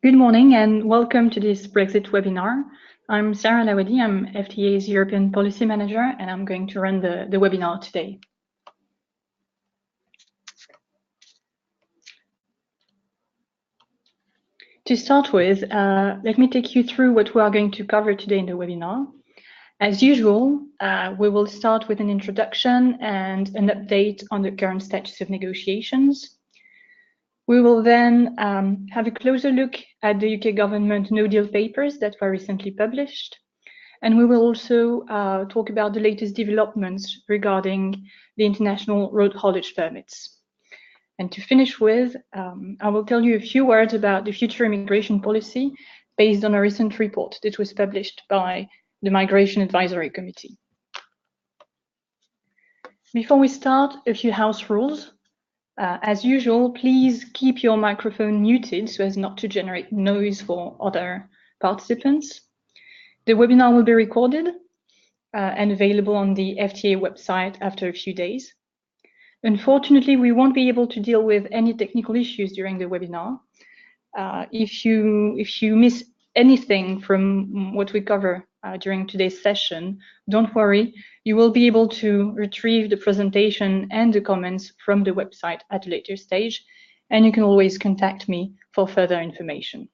Good morning and welcome to this Brexit webinar. I'm Sarah Lawadi, I'm FTA's European Policy Manager, and I'm going to run the webinar today. To start with, let me take you through what we are going to cover today in the webinar. As usual, we will start with an introduction and an update on the current status of negotiations. We will then have a closer look at the UK government NoDeal Papers that were recently published. And we will also talk about the latest developments regarding the international road haulage permits. And to finish with, I will tell you a few words about the future immigration policy based on a recent report that was published by the Migration Advisory Committee. Before we start, a few house rules. As usual, please keep your microphone muted so as not to generate noise for other participants. The webinar will be recorded and available on the FTA website after a few days. Unfortunately, we won't be able to deal with any technical issues during the webinar. If you miss anything from what we cover during today's session, don't worry. You will be able to retrieve the presentation and the comments from the website at a later stage, and you can always contact me for further information.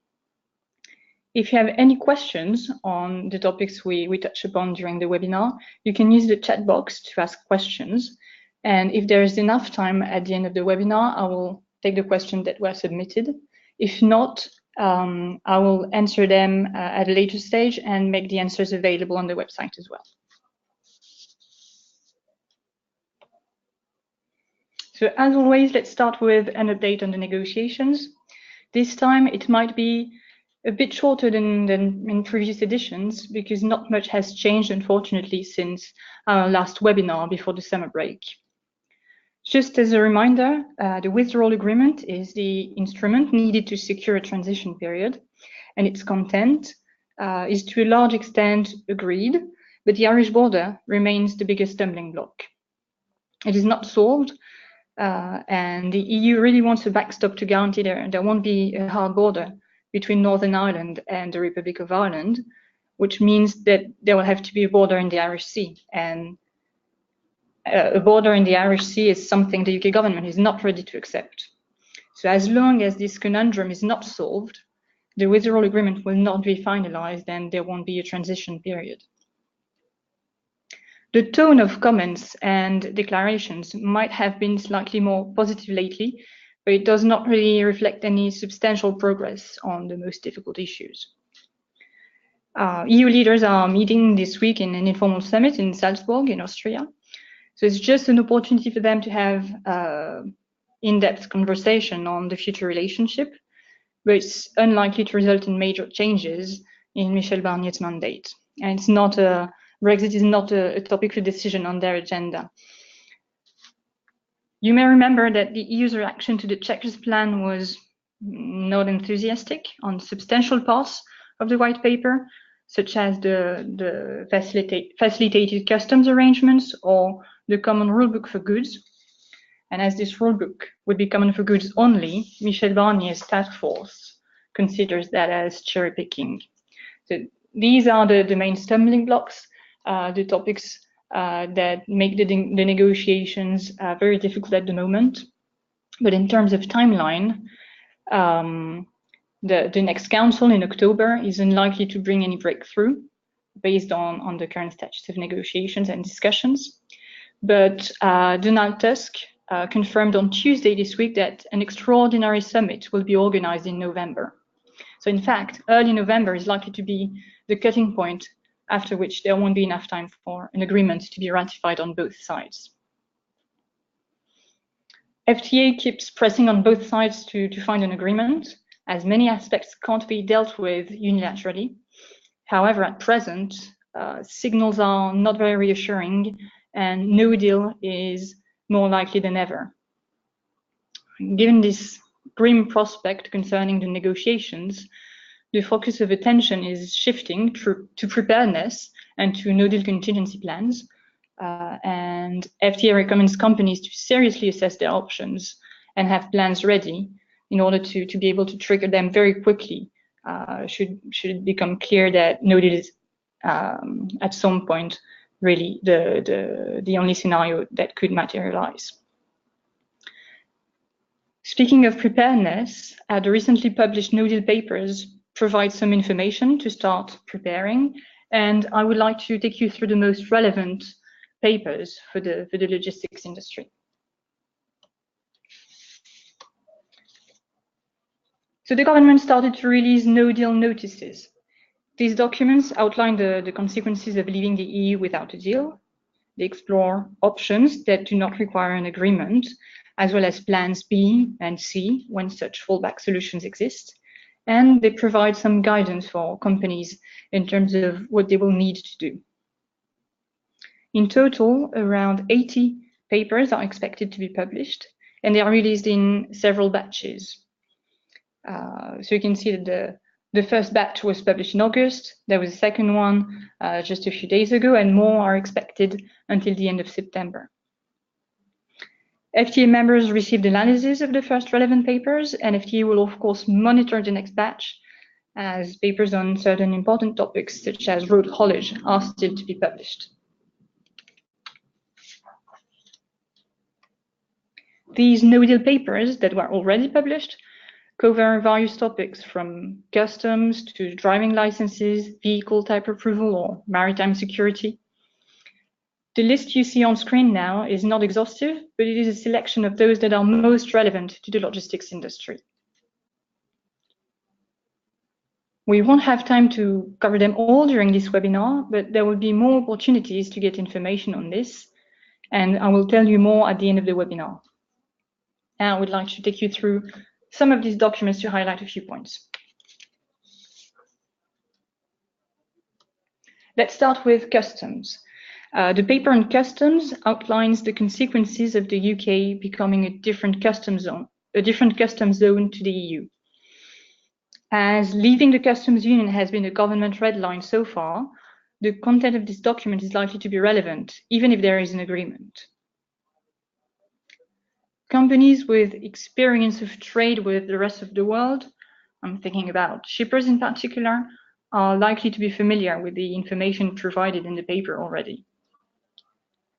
If you have any questions on the topics we touch upon during the webinar, you can use the chat box to ask questions. And if there is enough time at the end of the webinar, I will take the questions that were submitted. If not, I will answer them at a later stage and make the answers available on the website as well. So as always, let's start with an update on the negotiations. This time it might be a bit shorter than in previous editions because not much has changed, unfortunately, since our last webinar before the summer break. Just as a reminder, the withdrawal agreement is the instrument needed to secure a transition period, and its content is to a large extent agreed, but the Irish border remains the biggest stumbling block. It is not solved, and the EU really wants a backstop to guarantee there won't be a hard border between Northern Ireland and the Republic of Ireland, which means that there will have to be a border in the Irish Sea. And a border in the Irish Sea is something the UK government is not ready to accept. So as long as this conundrum is not solved, the withdrawal agreement will not be finalized and there won't be a transition period. The tone of comments and declarations might have been slightly more positive lately, but it does not really reflect any substantial progress on the most difficult issues. EU leaders are meeting this week in an informal summit in Salzburg in Austria. So it's just an opportunity for them to have in-depth conversation on the future relationship, but it's unlikely to result in major changes in Michel Barnier's mandate. And it's not Brexit is not a topic for decision on their agenda. You may remember that the EU's reaction to the Chequers plan was not enthusiastic on substantial parts of the white paper, such as the facilitated customs arrangements or the common rulebook for goods. And as this rulebook would be common for goods only, Michel Barnier's task force considers that as cherry picking. So these are the main stumbling blocks, the topics that make the negotiations very difficult at the moment. But in terms of timeline, the next council in October is unlikely to bring any breakthrough based on the current status of negotiations and discussions. But Donald Tusk confirmed on Tuesday this week that an extraordinary summit will be organized in November. So in fact, early November is likely to be the cutting point after which there won't be enough time for an agreement to be ratified on both sides. FTA keeps pressing on both sides to find an agreement, as many aspects can't be dealt with unilaterally. However, at present, signals are not very reassuring, and no deal is more likely than ever. Given this grim prospect concerning the negotiations, the focus of attention is shifting to preparedness and to no-deal contingency plans. And FTA recommends companies to seriously assess their options and have plans ready in order to be able to trigger them very quickly should become clear that NoDeal is at some point really the only scenario that could materialize. Speaking of preparedness, the recently published NoDeal Papers provide some information to start preparing, and I would like to take you through the most relevant papers for the logistics industry. So the government started to release NoDeal Notices. These documents outline the consequences of leaving the EU without a deal. They explore options that do not require an agreement, as well as plans B and C when such fallback solutions exist. And they provide some guidance for companies in terms of what they will need to do. In total, around 80 papers are expected to be published, and they are released in several batches. So you can see that the first batch was published in August. There was a second one just a few days ago, and more are expected until the end of September. FTA members received analysis of the first relevant papers, and FTA will of course monitor the next batch as papers on certain important topics such as road haulage are still to be published. These NoDeal papers that were already published cover various topics from customs to driving licenses, vehicle type approval, or maritime security. The list you see on screen now is not exhaustive, but it is a selection of those that are most relevant to the logistics industry. We won't have time to cover them all during this webinar, but there will be more opportunities to get information on this, and I will tell you more at the end of the webinar. And I would like to take you through some of these documents to highlight a few points. Let's start with customs. The paper on customs outlines the consequences of the UK becoming a different customs zone to the EU. As leaving the customs union has been a government red line so far, the content of this document is likely to be relevant, even if there is an agreement. Companies with experience of trade with the rest of the world, I'm thinking about shippers in particular, are likely to be familiar with the information provided in the paper already.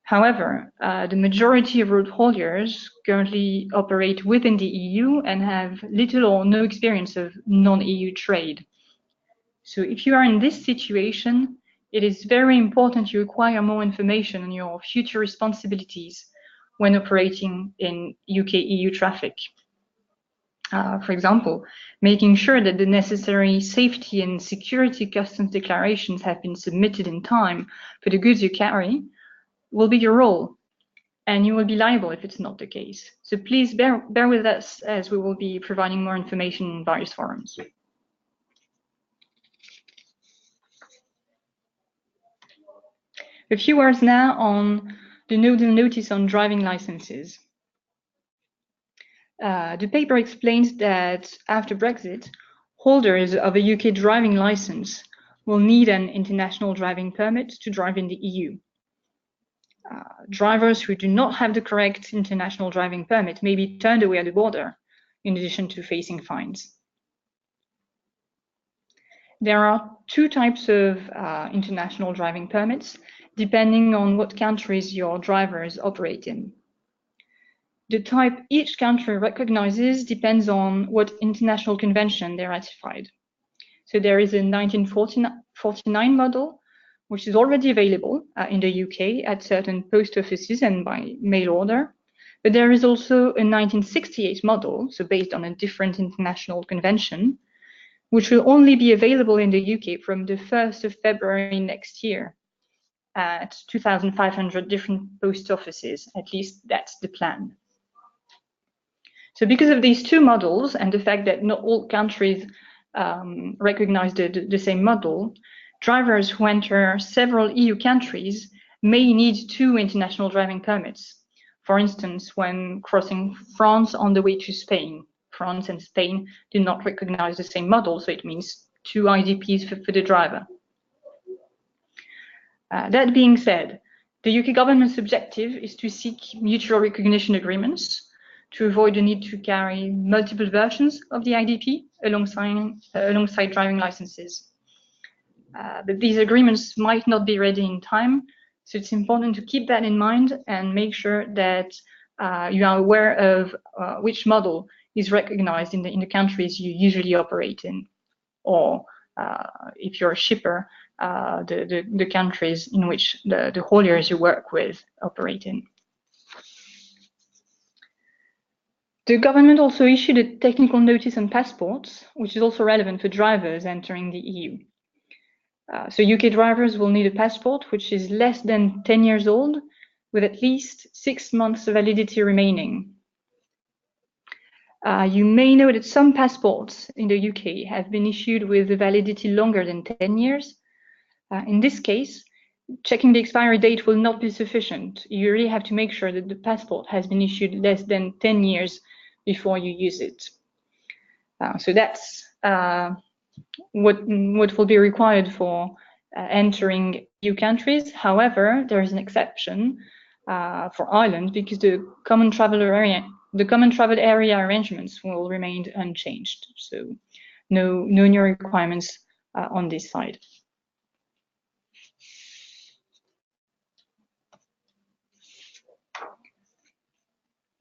However, the majority of road hauliers currently operate within the EU and have little or no experience of non-EU trade. So if you are in this situation, it is very important you acquire more information on your future responsibilities when operating in UK-EU traffic. For example, making sure that the necessary safety and security customs declarations have been submitted in time for the goods you carry will be your role, and you will be liable if it's not the case. So please bear with us as we will be providing more information in various forums. A few words now on the NoDeal notice on driving licenses. The paper explains that after Brexit, holders of a UK driving license will need an international driving permit to drive in the EU. Drivers who do not have the correct international driving permit may be turned away at the border, in addition to facing fines. There are two types of international driving permits, depending on what countries your drivers operate in. The type each country recognizes depends on what international convention they ratified. So there is a 1949 model, which is already available in the UK at certain post offices and by mail order. But there is also a 1968 model, so based on a different international convention, which will only be available in the UK from the 1st of February next year at 2,500 different post offices. At least that's the plan. So because of these two models and the fact that not all countries recognize the same model, drivers who enter several EU countries may need two international driving permits. For instance, when crossing France on the way to Spain. France and Spain do not recognize the same model, so it means two IDPs for the driver. That being said, the UK government's objective is to seek mutual recognition agreements to avoid the need to carry multiple versions of the IDP alongside driving licenses. But these agreements might not be ready in time, so it's important to keep that in mind and make sure that you are aware of which model is recognized in the countries you usually operate in, or if you're a shipper, the countries in which the hauliers you work with operate in. The government also issued a technical notice on passports, which is also relevant for drivers entering the EU. So UK drivers will need a passport which is less than 10 years old, with at least 6 months of validity remaining. You may know that some passports in the UK have been issued with a validity longer than 10 years. In this case, checking the expiry date will not be sufficient. You really have to make sure that the passport has been issued less than 10 years before you use it. So that's what will be required for entering EU countries. However, there is an exception for Ireland because the common travel area arrangements will remain unchanged. So no new requirements on this side.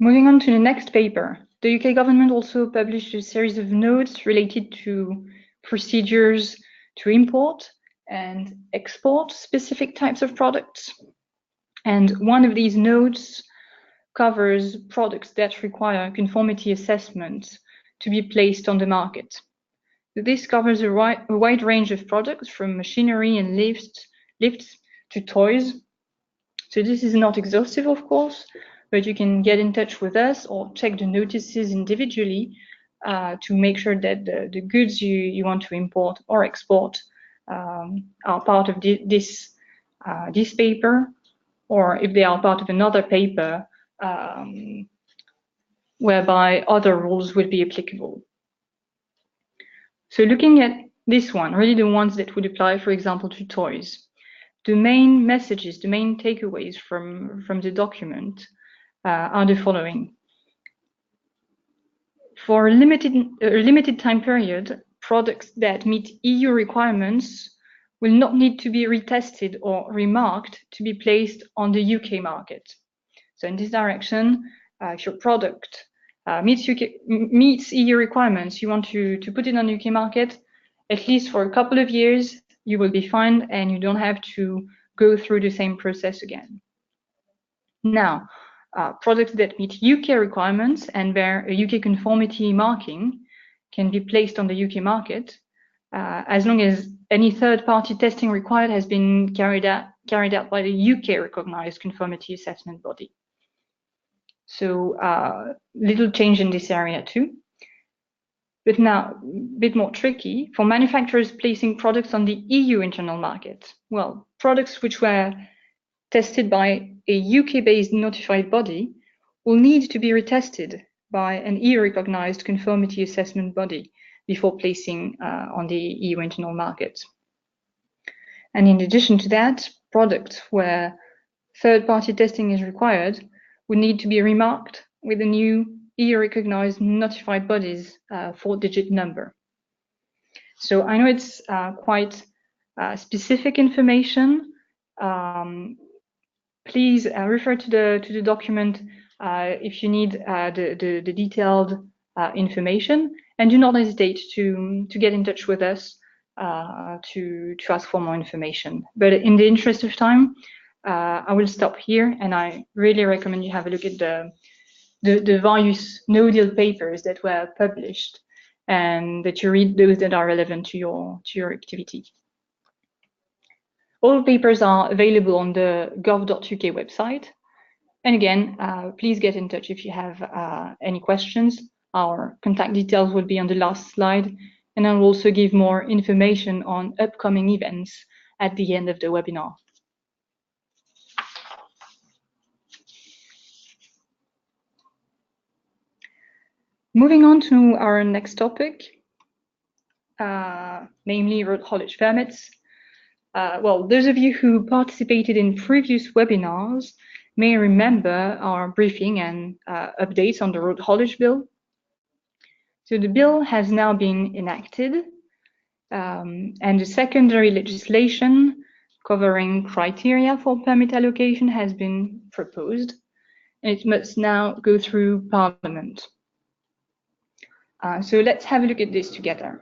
Moving on to the next paper, the UK government also published a series of notes related to procedures to import and export specific types of products. And one of these notes covers products that require conformity assessment to be placed on the market. This covers a wide range of products, from machinery and lifts to toys. So this is not exhaustive, of course, but you can get in touch with us or check the notices individually to make sure that the goods you want to import or export are part of this paper, or if they are part of another paper whereby other rules would be applicable. So looking at this one, really the ones that would apply, for example, to toys, the main messages, the main takeaways from the document are the following. For a limited time period, products that meet EU requirements will not need to be retested or remarked to be placed on the UK market. So in this direction, if your product meets EU requirements, you want to put it on the UK market, at least for a couple of years, you will be fine and you don't have to go through the same process again. Now, products that meet UK requirements and bear a UK conformity marking can be placed on the UK market as long as any third-party testing required has been carried out by the UK recognized conformity assessment body. So little change in this area too. But now, a bit more tricky, for manufacturers placing products on the EU internal market. Well, products which were tested by a UK-based notified body will need to be retested by an EU-recognized conformity assessment body before placing on the EU internal market. And in addition to that, products where third-party testing is required would need to be remarked with a new EU-recognized notified body's 4-digit number. So I know it's quite specific information. Please refer to the document if you need the detailed information, and do not hesitate to get in touch with us to ask for more information. But in the interest of time, I will stop here, and I really recommend you have a look at the various NoDeal papers that were published, and that you read those that are relevant to your activity. All papers are available on the gov.uk website. And again, please get in touch if you have any questions. Our contact details will be on the last slide, and I will also give more information on upcoming events at the end of the webinar. Moving on to our next topic, namely road haulage permits. Well, those of you who participated in previous webinars may remember our briefing and updates on the road haulage bill. So the bill has now been enacted, and the secondary legislation covering criteria for permit allocation has been proposed, and it must now go through Parliament. So let's have a look at this together.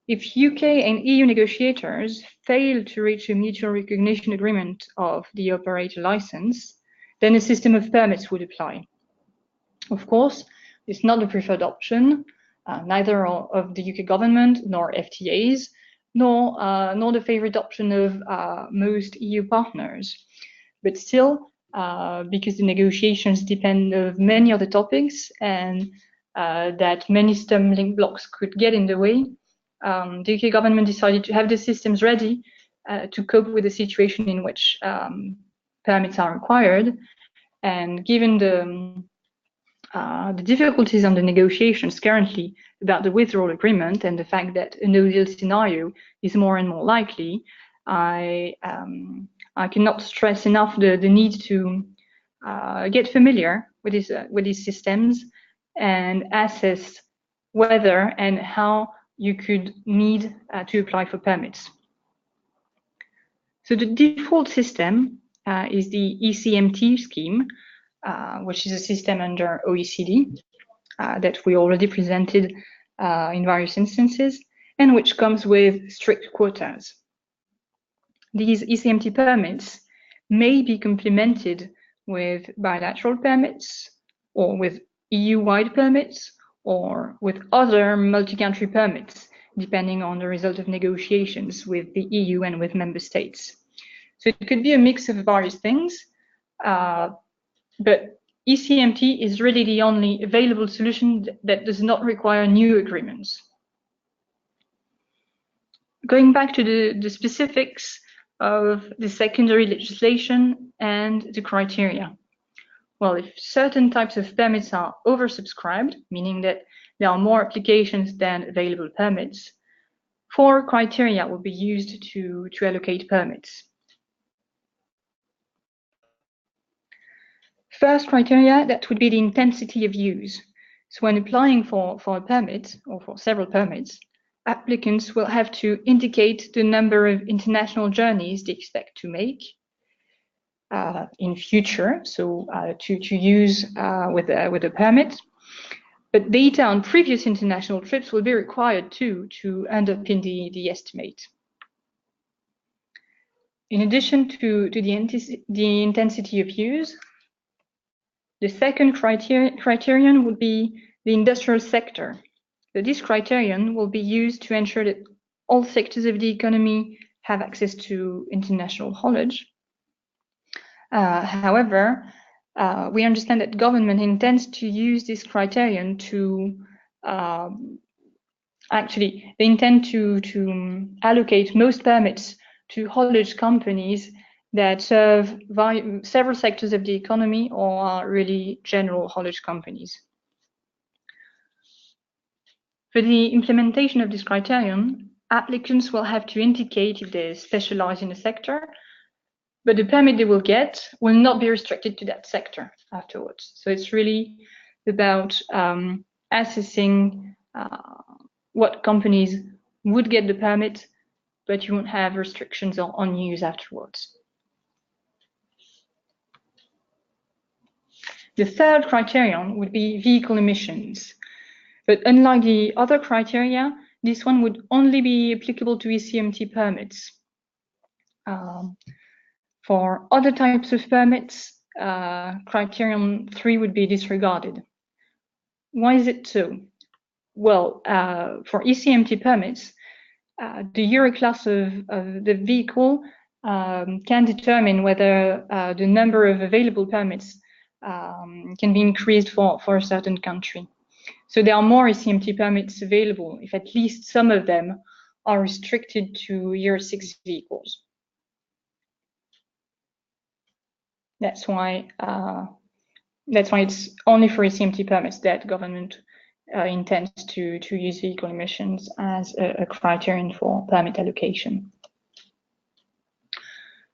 If UK and EU negotiators fail to reach a mutual recognition agreement of the operator license, then a system of permits would apply. Of course, it's not the preferred option, neither of the UK government, nor FTAs, nor the favorite option of most EU partners. But still, because the negotiations depend on many other topics and that many stumbling blocks could get in the way, the UK government decided to have the systems ready to cope with the situation in which permits are required. And given the difficulties on the negotiations currently about the withdrawal agreement and the fact that a no-deal scenario is more and more likely, I cannot stress enough the need to get familiar with these systems and assess whether and how you could need to apply for permits. So the default system is the ECMT scheme, which is a system under OECD that we already presented in various instances, and which comes with strict quotas. These ECMT permits may be complemented with bilateral permits, or with EU-wide permits, or with other multi-country permits, depending on the result of negotiations with the EU and with member states. So it could be a mix of various things, but ECMT is really the only available solution that does not require new agreements. Going back to the specifics of the secondary legislation and the criteria. Well, if certain types of permits are oversubscribed, meaning that there are more applications than available permits, 4 criteria will be used to allocate permits. First criteria, that would be the intensity of use. So when applying for a permit, or for several permits, applicants will have to indicate the number of international journeys they expect to make in future, so to use with a permit. But data on previous international trips will be required too to underpin the estimate. In addition to the intensity of use, the second criterion would be the industrial sector. So this criterion will be used to ensure that all sectors of the economy have access to international haulage. However, we understand that government intends to use this criterion to actually, they intend to allocate most permits to haulage companies that serve several sectors of the economy or are really general haulage companies. For the implementation of this criterion, applicants will have to indicate if they specialize in a sector, but the permit they will get will not be restricted to that sector afterwards. So it's really about assessing what companies would get the permit, but you won't have restrictions on use afterwards. The third criterion would be vehicle emissions. But unlike the other criteria, this one would only be applicable to ECMT permits. For other types of permits, criterion 3 would be disregarded. Why is it so? Well, for ECMT permits, the Euro class of the vehicle can determine whether the number of available permits can be increased for a certain country. So there are more ECMT permits available if at least some of them are restricted to Euro 6 vehicles. That's why it's only for ECMT permits that government intends to use vehicle emissions as a criterion for permit allocation.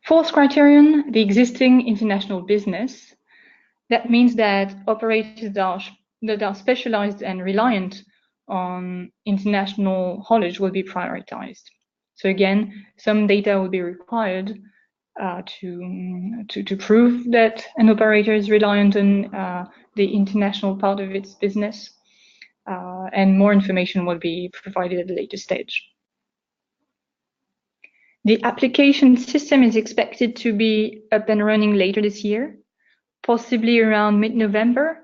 Fourth criterion, the existing international business. That means that operators that are specialized and reliant on international haulage will be prioritized. So again, some data will be required to prove that an operator is reliant on the international part of its business, and more information will be provided at a later stage. The application system is expected to be up and running later this year, possibly around mid-November.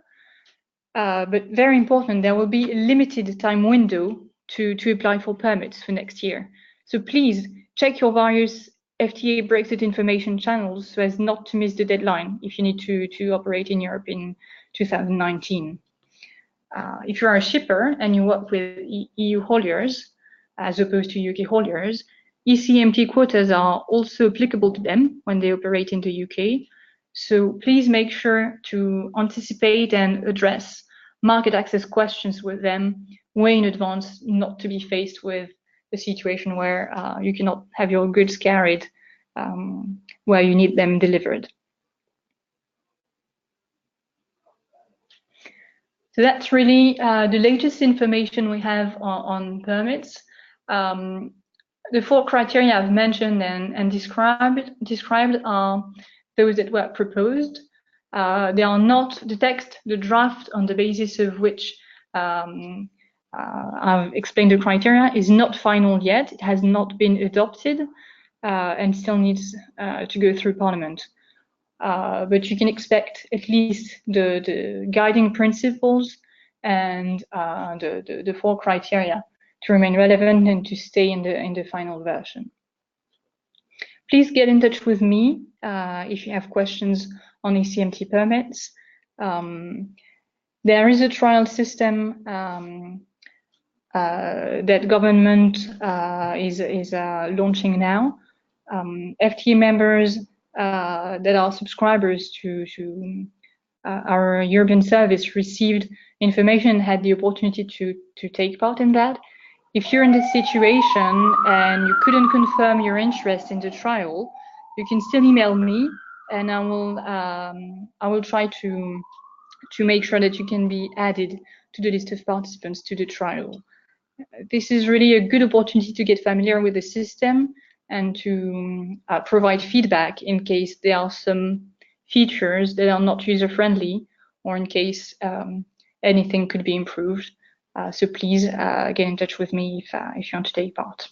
But very important, there will be a limited time window to apply for permits for next year. So please check your various FTA Brexit information channels so as not to miss the deadline if you need to operate in Europe in 2019. If you are a shipper and you work with EU hauliers as opposed to UK hauliers, ECMT quotas are also applicable to them when they operate in the UK. So please make sure to anticipate and address market access questions with them way in advance, not to be faced with a situation where you cannot have your goods carried where you need them delivered. So that's really the latest information we have on permits. The four criteria I've mentioned and described are those that were proposed. They are not the text, the draft on the basis of which I've explained the criteria is not final yet. It has not been adopted and still needs to go through Parliament. But you can expect at least the guiding principles and the four criteria to remain relevant and to stay in the final version. Please get in touch with me if you have questions on ECMT permits. There is a trial system that government is launching now. FTA members that are subscribers to our European service received information and had the opportunity to take part in that. If you're in this situation and you couldn't confirm your interest in the trial, you can still email me, and I will try to make sure that you can be added to the list of participants to the trial. This is really a good opportunity to get familiar with the system and to provide feedback in case there are some features that are not user-friendly, or in case anything could be improved. So please get in touch with me if you want to take part.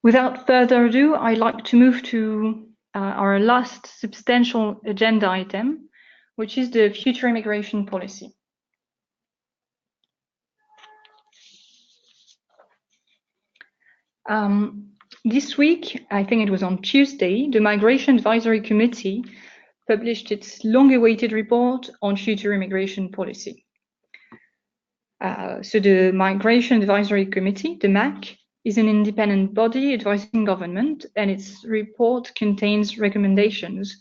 Without further ado, I'd like to move to our last substantial agenda item, which is the future immigration policy. This week, I think it was on Tuesday, the Migration Advisory Committee published its long-awaited report on future immigration policy. So the Migration Advisory Committee, the MAC, is an independent body advising government, and its report contains recommendations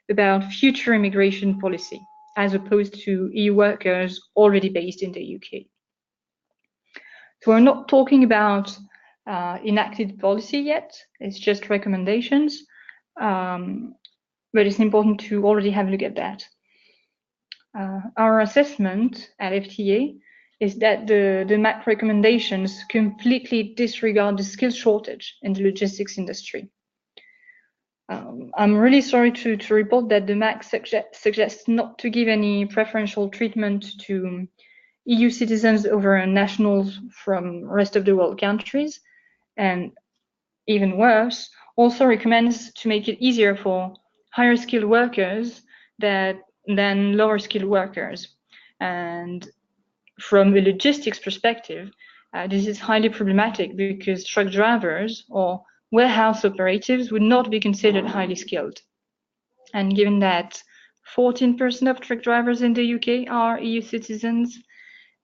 about future immigration policy, as opposed to EU workers already based in the UK. So we're not talking about enacted policy yet, it's just recommendations, but it's important to already have a look at that. Our assessment at FTA is that the MAC recommendations completely disregard the skills shortage in the logistics industry. I'm really sorry to report that the MAC suggests not to give any preferential treatment to EU citizens over nationals from rest of the world countries, and even worse, also recommends to make it easier for higher skilled workers than lower skilled workers. And from a logistics perspective, this is highly problematic because truck drivers or warehouse operatives would not be considered highly skilled. And given that 14% of truck drivers in the UK are EU citizens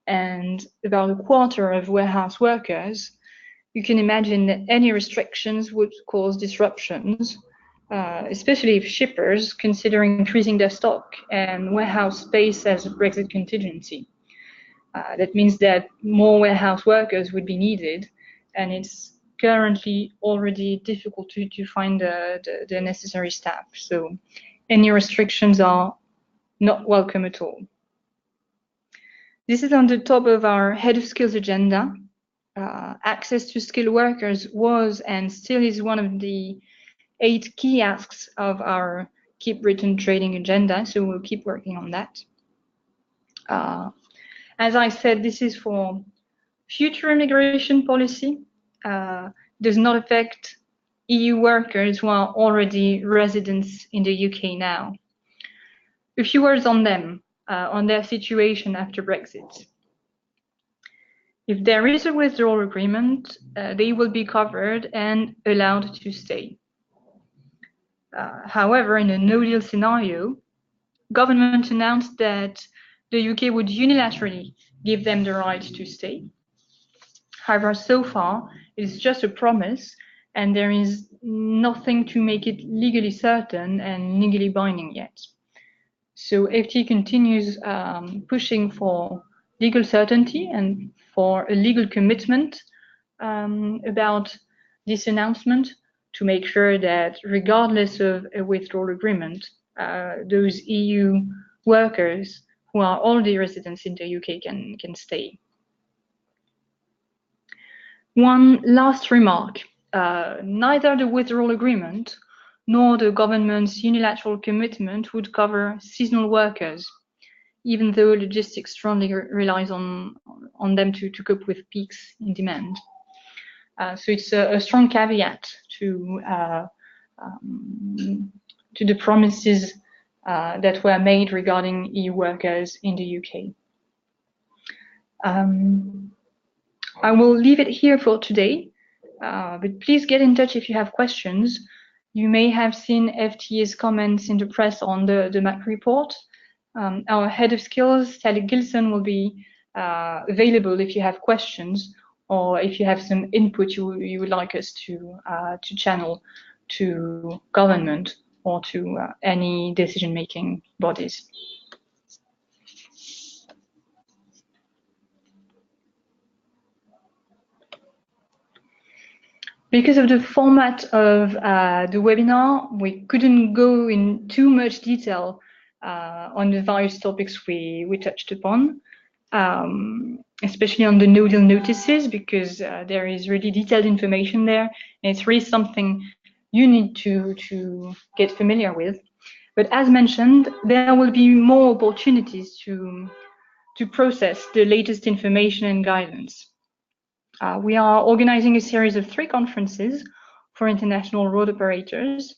and about a quarter of warehouse workers, you can imagine that any restrictions would cause disruptions, especially if shippers consider increasing their stock and warehouse space as a Brexit contingency. That means that more warehouse workers would be needed, and it's currently already difficult to find the necessary staff. So any restrictions are not welcome at all. This is on the top of our head of skills agenda. Access to skilled workers was and still is one of the 8 key asks of our Keep Britain Trading agenda, so we'll keep working on that. As I said, this is for future immigration policy. Does not affect EU workers who are already residents in the UK now. A few words on them, on their situation after Brexit. If there is a withdrawal agreement, they will be covered and allowed to stay. However, in a no-deal scenario, government announced that the UK would unilaterally give them the right to stay. However, so far, it is just a promise, and there is nothing to make it legally certain and legally binding yet. So FT continues pushing for legal certainty and for a legal commitment about this announcement to make sure that regardless of a withdrawal agreement, those EU workers who are already residents in the UK can stay. One last remark, neither the withdrawal agreement nor the government's unilateral commitment would cover seasonal workers, even though logistics strongly relies on them to cope with peaks in demand. So it's a strong caveat to the promises that were made regarding EU workers in the UK. I will leave it here for today, but please get in touch if you have questions. You may have seen FTA's comments in the press on the MAC report. Our head of skills, Sally Gilson, will be available if you have questions or if you have some input you would like us to channel to government or to any decision-making bodies. Because of the format of the webinar, we couldn't go in too much detail on the various topics we touched upon, especially on the NoDeal notices, because there is really detailed information there, and it's really something you need to get familiar with. But as mentioned, there will be more opportunities to process the latest information and guidance. We are organizing a series of 3 conferences for international road operators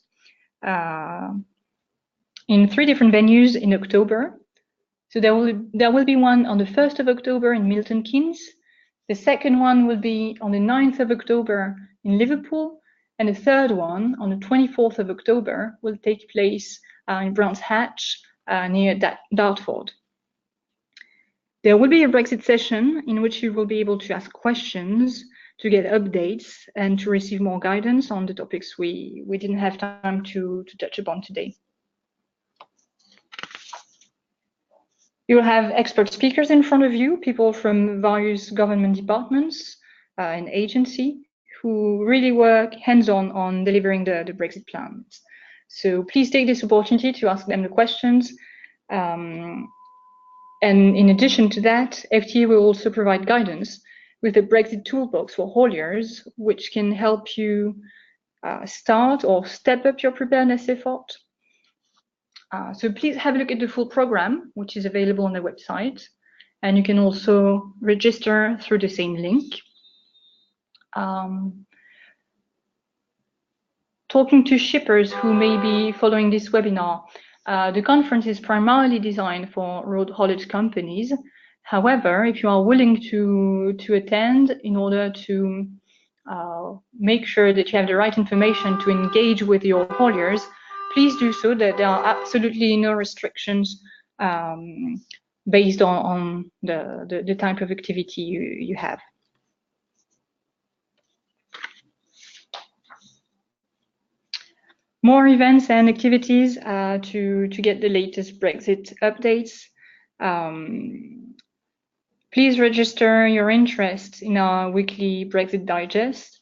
in 3 different venues in October. So there will be one on the 1st of October in Milton Keynes. The second one will be on the 9th of October in Liverpool. And the third one on the 24th of October will take place in Brands Hatch near Dartford. There will be a Brexit session in which you will be able to ask questions, to get updates, and to receive more guidance on the topics we didn't have time to touch upon today. You will have expert speakers in front of you, people from various government departments and agencies who really work hands-on on delivering the Brexit plans. So please take this opportunity to ask them the questions. And in addition to that, FTA will also provide guidance with a Brexit toolbox for hauliers, which can help you start or step up your preparedness effort. So please have a look at the full program, which is available on the website. And you can also register through the same link. Talking to shippers who may be following this webinar, the conference is primarily designed for road haulage companies. However, if you are willing to attend in order to make sure that you have the right information to engage with your hauliers, please do so. That there are absolutely no restrictions based on the type of activity you have. More events and activities to get the latest Brexit updates. Please register your interest in our weekly Brexit Digest.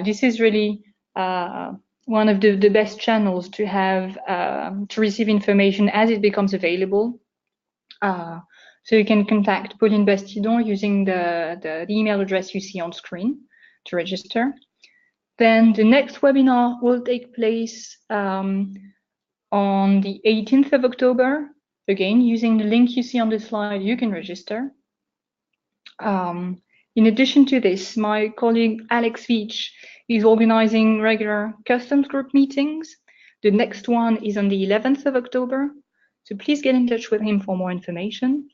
This is really one of the best channels to have to receive information as it becomes available. So you can contact Pauline Bastidon using the email address you see on screen to register. Then the next webinar will take place on the 18th of October. Again, using the link you see on the slide, you can register. In addition to this, my colleague Alex Veach is organizing regular customs group meetings. The next one is on the 11th of October. So please get in touch with him for more information.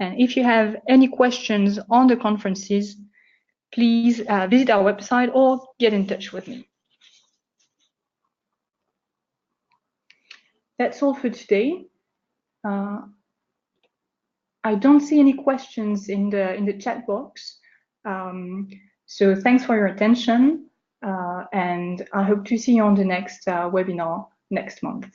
And if you have any questions on the conferences, please visit our website or get in touch with me. That's all for today. I don't see any questions in the chat box. So thanks for your attention, and I hope to see you on the next webinar next month.